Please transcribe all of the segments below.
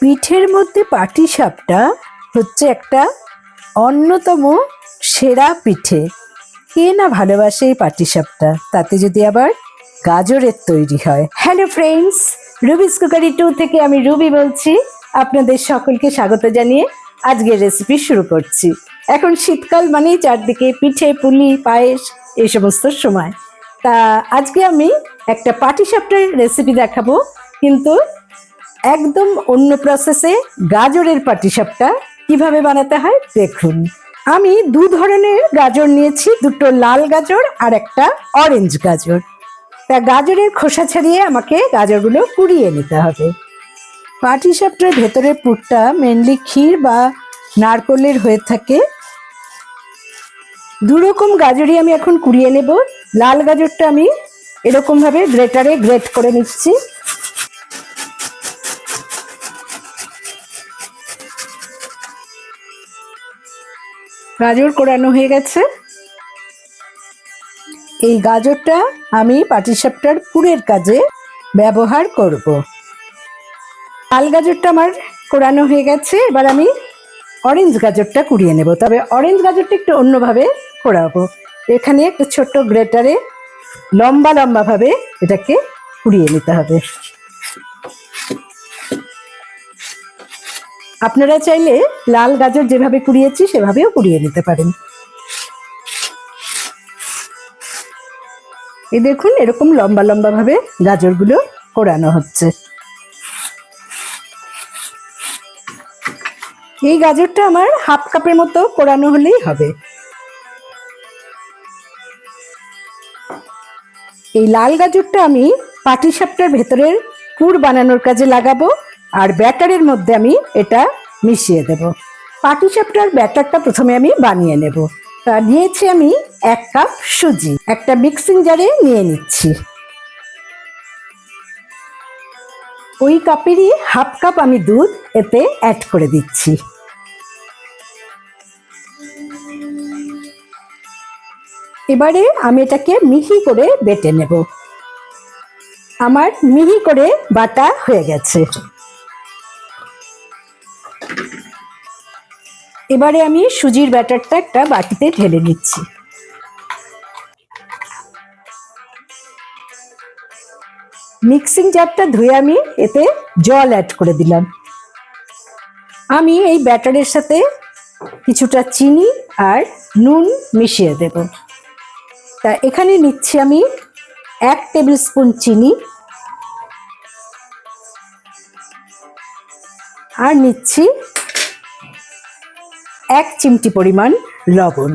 পিঠের মধ্যে পাটিসাপটা হচ্ছে একটা অন্যতম সেরা পিঠে। কে না ভালোবাসে এই পাটিসাপটা, তাতে যদি আবার গাজরের তৈরি হয়। হ্যালো ফ্রেন্ডস, রুবিস কুকারি 2 থেকে আমি রুবি বলছি। আপনাদের সকলকে স্বাগত জানিয়ে আজকের রেসিপি শুরু করছি। এখন শীতকাল মানেই চারদিকে পিঠে, পুলি, পায়েস এই সমস্ত সময়। তা আজকে আমি একটা পাটিসাপটার রেসিপি দেখাবো, কিন্তু একদম অন্য প্রসেসে। গাজরের পাটিসাপটা কিভাবে বানাতে হয় দেখুন। আমি দু ধরনের গাজর নিয়েছি, দুটো লাল গাজর আর একটা অরেঞ্জ গাজর। তা গাজরের খোসা ছাড়িয়ে আমাকে গাজরগুলো কুড়িয়ে নিতে হবে। পাটিসাপটার ভেতরের পুরটা মেনলি ক্ষীর বা নারকলের হয়ে থাকে। দুরকম গাজরই আমি এখন কুড়িয়ে নেব। লাল গাজরটা আমি এরকম ভাবে গ্রেটারে গ্রেট করে নিচ্ছি। গাজর কোরানো হয়ে গেছে। এই গাজরটা আমি পাটিসাপটার পুরের কাজে ব্যবহার করব। লাল গাজরটা আমার কোরানো হয়ে গেছে, এবার আমি অরেঞ্জ গাজরটা কুড়িয়ে নেব। তবে অরেঞ্জ গাজরটা একটু অন্যভাবে কোরাবো। এখানে একটা ছোট্ট গ্রেটারে লম্বা লম্বা ভাবে এটাকে কুড়িয়ে নিতে হবে। আপনারা চাইলে লাল গাজর যেভাবে কুড়িয়েছি সেভাবেও কুড়িয়ে নিতে পারেন। এই দেখুন, এরকম লম্বা লম্বা ভাবে গাজরগুলো কোরানো হচ্ছে। এই গাজরটা আমার হাফ কাপের মতো কোরানো হলেই হবে। এই লাল গাজরটা আমি পাটিসাপটার ভেতরের পুর বানানোর কাজে লাগাবো, আর ব্যাটারের মধ্যে আমি এটা মিশিয়ে দেব। পাটিসাপটার ব্যাটারটা প্রথমে আমি বানিয়ে নেব। তা নিয়েছি আমি 1 কাপ সুজি, একটা মিক্সিং জারে নিয়ে নিচ্ছি। ওই কাপেরই হাফ কাপ আমি দুধ এতে অ্যাড করে দিচ্ছি। এবারে আমি এটাকে মিহি করে বেটে নেব। আমার মিহি করে বাটা হয়ে গেছে। এবারে আমি সুজির ব্যাটারটা একটা বাটিতে ঢেলে নিচ্ছি। মিক্সিং জারটা ধুয়ে আমি এতে জল অ্যাড করে দিলাম। আমি এই ব্যাটারের সাথে কিছুটা চিনি আর নুন মিশিয়ে দেব। তা এখানে নিচ্ছি আমি 1 টেবিল স্পুন চিনি, আর নিচ্ছি 1 চিমটি পরিমাণ লবণ।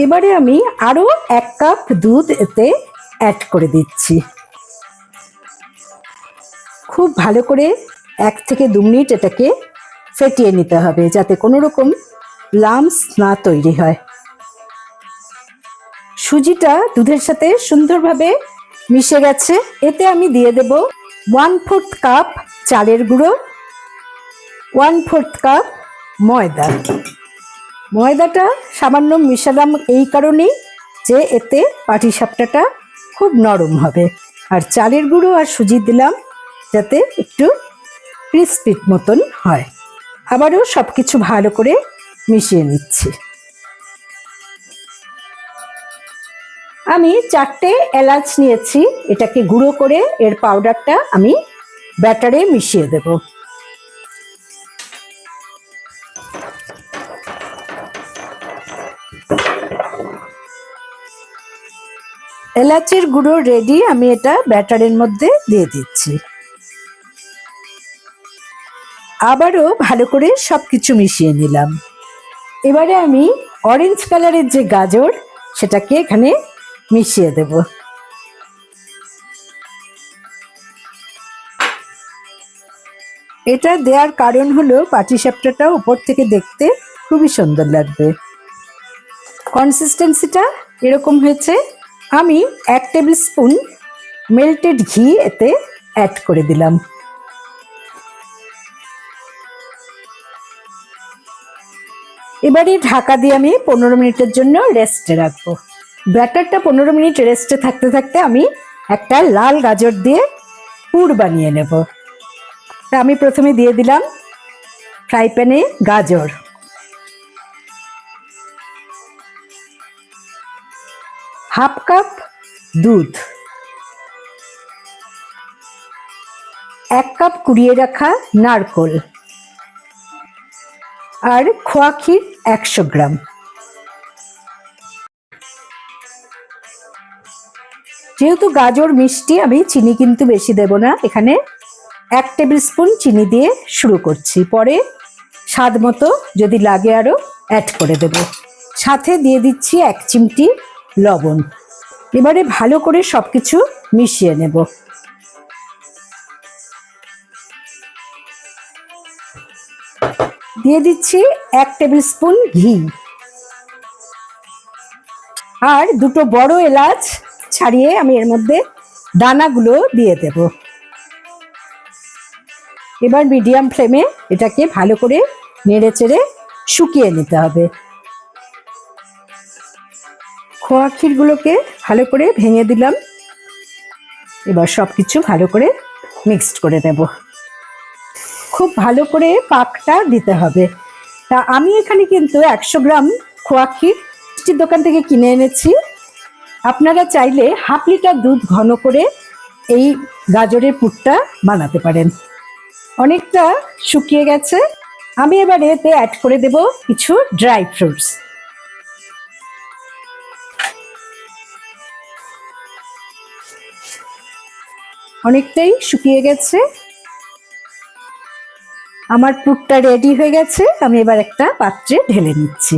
এবারে আমি আরো 1 কাপ দুধ এতে অ্যাড করে দিচ্ছি। খুব ভালো করে 1 থেকে 2 মিনিট এটাকে ফেটিয়ে নিতে হবে, যাতে কোনো রকম লাম্পস না তৈরি হয়। সুজিটা দুধের সাথে সুন্দরভাবে মিশে গেছে। এতে আমি দিয়ে দেব 1/4 কাপ চালের গুঁড়ো, 1/4 কাপ ময়দা। ময়দাটা সামান্য মিশালাম এই কারণেই যে এতে পাটিসাপটাটা খুব নরম হবে। আর চালের গুঁড়ো আর সুজি দিলাম যাতে একটু ক্রিস্পি মতন হয়। আবারও সব কিছু ভালো করে মিশিয়ে নিচ্ছি। আমি 4টে এলাচ নিয়েছি, এটাকে গুঁড়ো করে এর পাউডারটা আমি ব্যাটারে মিশিয়ে দেব। এলাচের গুঁড়ো রেডি, আমি এটা ব্যাটারের মধ্যে দিয়ে দিচ্ছি। আবারও ভালো করে সবকিছু মিশিয়ে নিলাম। এবারে আমি অরেঞ্জ কালারের যে গাজর সেটাকে এখানে মিশিয়ে দেব। এটা দেওয়ার কারণ হলো পাটিসাপটাটা উপর থেকে দেখতে খুবই সুন্দর লাগবে। কনসিস্টেন্সিটা এরকম হয়েছে। আমি 1 টেবিল স্পুন মেল্টেড ঘি এতে অ্যাড করে দিলাম। এবারে ঢাকা দিয়ে আমি 15 মিনিটের জন্য রেস্টে রাখবো। ব্যাটারটা 15 মিনিট রেস্টে থাকতে থাকতে আমি একটা লাল গাজর দিয়ে পুর বানিয়ে নেব। তা আমি প্রথমে দিয়ে দিলাম ফ্রাই প্যানে গাজর, হাফ কাপ দুধ, 1 কাপ কুড়িয়ে রাখা নারকোল আর খোয়া ক্ষীর 100 গ্রাম। যেহেতু গাজর মিষ্টি, আমি চিনি কিন্তু বেশি দেব না, এখানে 1 টেবিল স্পুন চিনি দিয়ে শুরু করছি, পরে স্বাদ মতো যদি লাগে আরো অ্যাড করে দেব। সাথে দিয়ে দিচ্ছি 1 চিমটি লবণ। এবারে ভালো করে সবকিছু মিশিয়ে নেব। দিয়ে দিচ্ছি 1 টেবিল স্পুন ঘি আর 2টো বড় এলাচ ছাড়িয়ে আমি এর মধ্যে দানাগুলো দিয়ে দেব। এবার মিডিয়াম ফ্লেমে এটাকে ভালো করে নেড়ে চেড়ে শুকিয়ে নিতে হবে। খোয়া ক্ষীরগুলোকে ভালো করে ভেঙে দিলাম। এবার সবকিছু ভালো করে মিক্সড করে নেব। খুব ভালো করে পাকটা দিতে হবে। তা আমি এখানে কিন্তু 100 গ্রাম খোয়া ক্ষীর মিষ্টির দোকান থেকে কিনে এনেছি। আপনারা চাইলে হাফ লিটার দুধ ঘন করে এই গাজরের পুরটা বানাতে পারেন। অনেকটা শুকিয়ে গেছে। আমি এবার এতে অ্যাড করে দেব কিছু ড্রাই ফ্রুটস। অনেকটাই শুকিয়ে গেছে। আমার পুরটা রেডি হয়ে গেছে। আমি এবার একটা পাত্রে ঢেলে নিচ্ছি।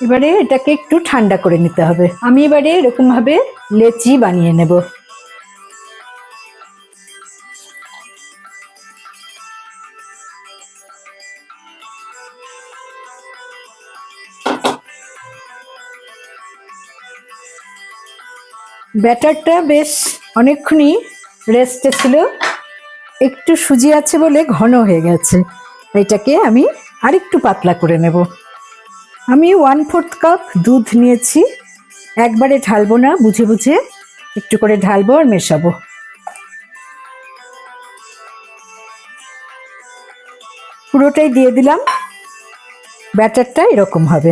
এবারে এটাকে একটু ঠান্ডা করে নিতে হবে। আমি এবারে এরকম ভাবে লেচি বানিয়ে নেব। ব্যাটারটা বেশ অনেকক্ষণই রেস্টে ছিল, একটু সুজি আছে বলে ঘন হয়ে গেছে। এটাকে আমি আরেকটু পাতলা করে নেব। আমি 1/4 কাপ দুধ নিয়েছি। একবারে ঢালবো না, বুঝে বুঝে একটু করে ঢালবো আর মেশাবো। পুরোটাই দিয়ে দিলাম। ব্যাটারটা এরকম হবে।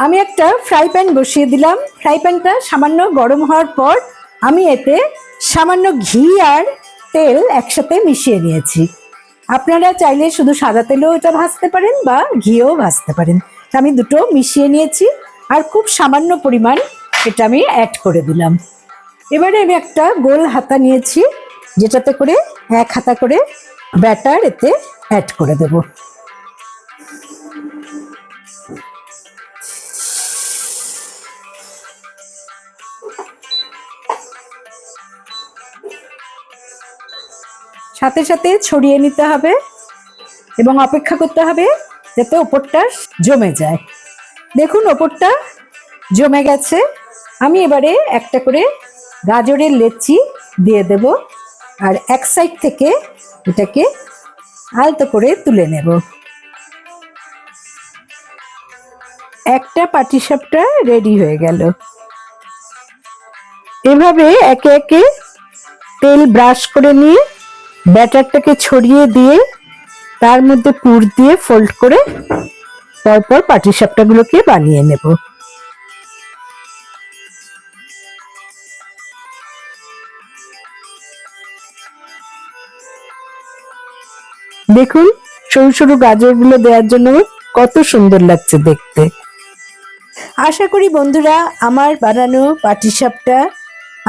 আমি একটা ফ্রাই প্যান বসিয়ে দিলাম। ফ্রাই প্যানটা সামান্য গরম হওয়ার পর আমি এতে সামান্য ঘি আর তেল একসাথে মিশিয়ে নিয়েছি। আপনারা চাইলে শুধু সাদা তেলেও এটা ভাজতে পারেন বা ঘিও ভাজতে পারেন। আমি দুটো মিশিয়ে নিয়েছি আর খুব সামান্য পরিমাণ এটা আমি অ্যাড করে দিলাম। এবারে আমি একটা গোল হাতা নিয়েছি, যেটাতে করে 1 হাতা করে ব্যাটার এতে অ্যাড করে দেব। সাথে সাথে ছড়িয়ে নিতে হবে এবং অপেক্ষা করতে হবে যাতে ওপরটা জমে যায়। দেখুন ওপরটা জমে গেছে। আমি এবারে একটা করে গাজরের লেচি দিয়ে দেব আর এক সাইড থেকে এটাকে আলতো করে তুলে নেব। একটা পাটিসাপটা রেডি হয়ে গেল। এভাবে একে একে তেল ব্রাশ করে নিয়ে ব্যাটারটাকে ছড়িয়ে দিয়ে তার মধ্যে পুর দিয়ে ফোল্ড করে তারপর পাটিসাপটাগুলোকে বানিয়ে নেব। দেখুন সরু সরু গাজরগুলো দেওয়ার জন্য কত সুন্দর লাগছে দেখতে। আশা করি বন্ধুরা আমার বানানো পাটিসাপটা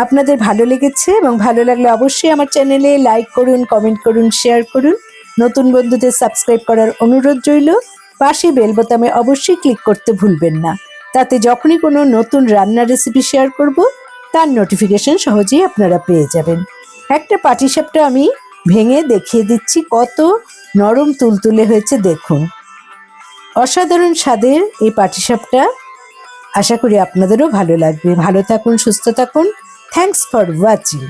আপনাদের ভালো লেগেছে এবং ভালো লাগলে অবশ্যই আমার চ্যানেলে লাইক করুন, কমেন্ট করুন, শেয়ার করুন। নতুন বন্ধুদের সাবস্ক্রাইব করার অনুরোধ রইল। পাশে বেল বোতামে অবশ্যই ক্লিক করতে ভুলবেন না, তাতে যখনই কোনো নতুন রান্নার রেসিপি শেয়ার করব তার নোটিফিকেশন সহজেই আপনারা পেয়ে যাবেন। একটা পাটিসাপটা আমি ভেঙে দেখিয়ে দিচ্ছি, কত নরম তুলতুলে হয়েছে দেখুন। অসাধারণ স্বাদের এই পাটিসাপটা। আশা করি আপনাদেরও ভালো লাগবে। ভালো থাকুন, সুস্থ থাকুন। Thanks for watching.